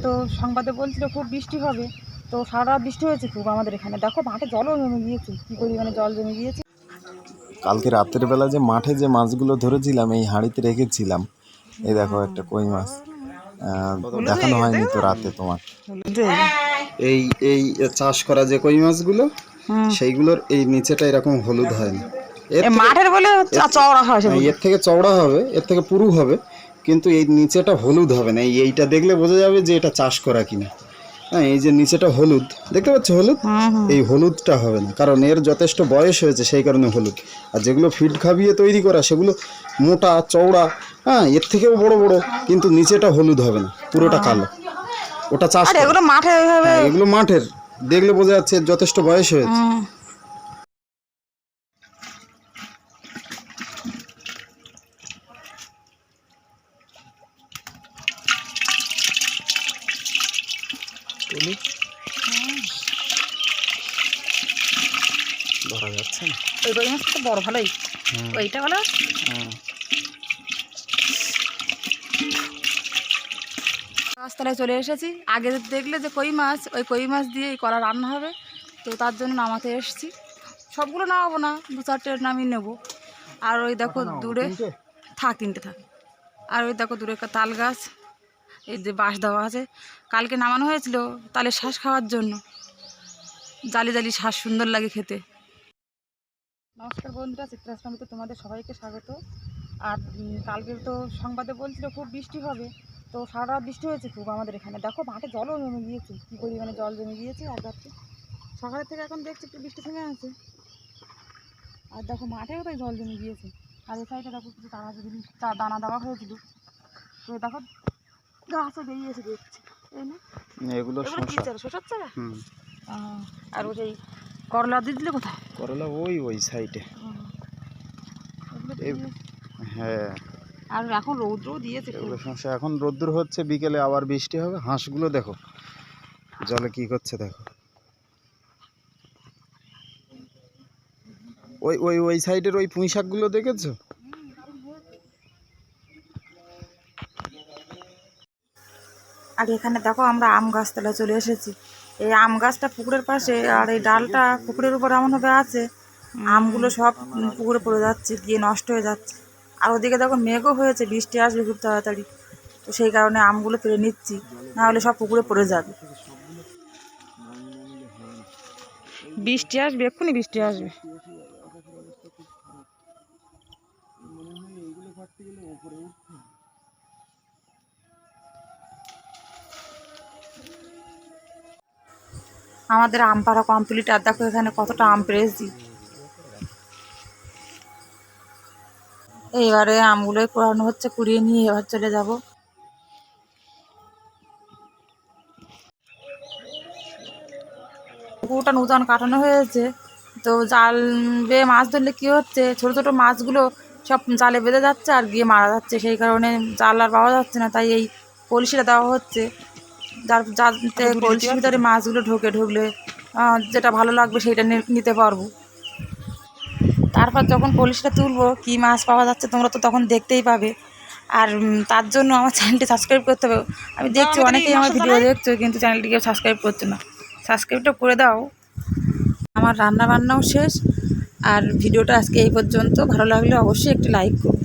তো সংবাদে বলছিল খুব বৃষ্টি হবে, তো সারা রাত বৃষ্টি হয়েছে খুব আমাদের এখানে। দেখো মাঠে জলও জমে গিয়েছে, কী পরিমাণে জল জমে গিয়েছে। কালকে রাতের বেলা যে মাঠে যে মাছগুলো ধরেছিলাম এই হাঁড়িতে রেখেছিলাম, এই দেখো একটা কই মাছ, দেখানো হয়নি তো রাতে তোমার। এই এই চাষ করা যে কই মাছগুলো সেইগুলোর এই নিচেটা এরকম হলুদ হয় না, মাঠের বলে চওড়া হয়, এর থেকে চওড়া হবে, এর থেকে পুরু হবে, কিন্তু এই নিচেটা হলুদ হবে না। এইটা দেখলে বোঝা যাবে যে এটা চাষ করা কিনা। হ্যাঁ, এই যে নিচেটা হলুদ দেখতে পাচ্ছ, হলুদ, এই হলুদটা হবে না, কারণ এর যথেষ্ট বয়স হয়েছে সেই কারণে হলুদ। আর যেগুলো ফিড খাবিয়ে তৈরি করা সেগুলো মোটা চওড়া, হ্যাঁ এর থেকেও বড় বড়, কিন্তু নিচেটা হলুদ হবে না, পুরোটা কালো। ওটা চাষ করা। এগুলো মাঠে, এগুলো মাঠের, দেখলে বোঝা যাচ্ছে যথেষ্ট বয়স হয়েছে। ধরা যাচ্ছে না ওই কই মাছ তো বড় ভালোই, ওইটা ভালো। গাছতলায় চলে এসেছি। আগে দেখলে যে কই মাছ, ওই কই মাছ দিয়ে কলা রান্না হবে, তো তার জন্য নামাতে এসেছি। সবগুলো নামাবো না, 2-4টে নামিয়ে নেবো। আর ওই দেখো দূরে তিনটে থাক। আর ওই দেখো দূরে একটা তাল গাছ, এই যে বাঁশ দেওয়া আছে, কালকে নামানো হয়েছিল তালের শ্বাস খাওয়ার জন্য। জালি জালি শ্বাস সুন্দর লাগে খেতে। নমস্কার বন্ধুরা, চিত্রাশ্রমীতে তোমাদের সবাইকে স্বাগত। আর কালকে তো সংবাদে বলছিল খুব বৃষ্টি হবে, তো সারা রাত বৃষ্টি হয়েছে খুব আমাদের এখানে। দেখো মাঠে জলও জমে গিয়েছে, কী পরিমাণে জল জমে গিয়েছে। আর রাত্রে সকালের থেকে এখন দেখছি একটু বৃষ্টি থেমে আছে, আর দেখো মাঠেও তাই জল জমে গিয়েছে। আর এই সাইডে দেখো কিছু দানা দেওয়া হয়েছিল, তো দেখো গাছও বেরিয়েছে দেখছি। এই না, এগুলো শসার চারা। আর ওই সেই করলা দিয়ে দিলে কোথায়? করলা ওই সাইডে। হ্যাঁ, আর এখন রৌদ্রও দিয়েছে, এগুলো সমস্যা। এখন রোদ্দুর হচ্ছে, বিকেলে আবার বৃষ্টি হবে। হাঁসগুলো দেখো জলে কি করছে, দেখো ওই সাইডের ওই পুঁই শাকগুলো দেখেছো? আর এখানে দেখো আমরা আম গাছতলায় চলে এসেছি। এই আম গাছটা পুকুরের পাশে, আর এই ডালটা পুকুরের উপর এমনভাবে আছে, আমগুলো সব পুকুরে পড়ে যাচ্ছে, গিয়ে নষ্ট হয়ে যাচ্ছে। আর ওদিকে দেখো মেঘও হয়েছে, বৃষ্টি আসবে খুব তাড়াতাড়ি, তো সেই কারণে আমগুলো তুলে নিচ্ছি, নাহলে সব পুকুরে পড়ে যাবে। বৃষ্টি আসবে, এক্ষুনি বৃষ্টি আসবে। আমাদের আম পাড়া কমপ্লিট। আর দেখো এখানে কতটা আম পেরেছি। এইবারে আমগুলোই কুড়ানো হচ্ছে, কুড়িয়ে নিয়ে এবার চলে যাব। পুকুরটা নূতন কাটানো হয়েছে, তো জাল বেয়ে মাছ ধরলে কী হচ্ছে, ছোটো ছোটো মাছগুলো সব জালে বেঁধে যাচ্ছে আর গিয়ে মারা যাচ্ছে, সেই কারণে জাল আর পাওয়া যাচ্ছে না। তাই এই কলসিটা দেওয়া হচ্ছে, যাতে কলসির ভিতরে মাছগুলো ঢুকলে যেটা ভালো লাগবে সেইটা নিতে পারবো। তারপর যখন কলসিটা তুলবো, কী মাছ পাওয়া যাচ্ছে তোমরা তো তখন দেখতেই পাবে। আর তার জন্য আমার চ্যানেলটি সাবস্ক্রাইব করতে হবে। আমি দেখছি অনেকেই আমার ভিডিও দেখছো, কিন্তু চ্যানেলটিকে সাবস্ক্রাইব করছে না। সাবস্ক্রাইবটা করে দাও। আমার রান্না বান্নাও শেষ, আর ভিডিওটা আজকে এই পর্যন্ত। ভালো লাগলে অবশ্যই একটি লাইক করো।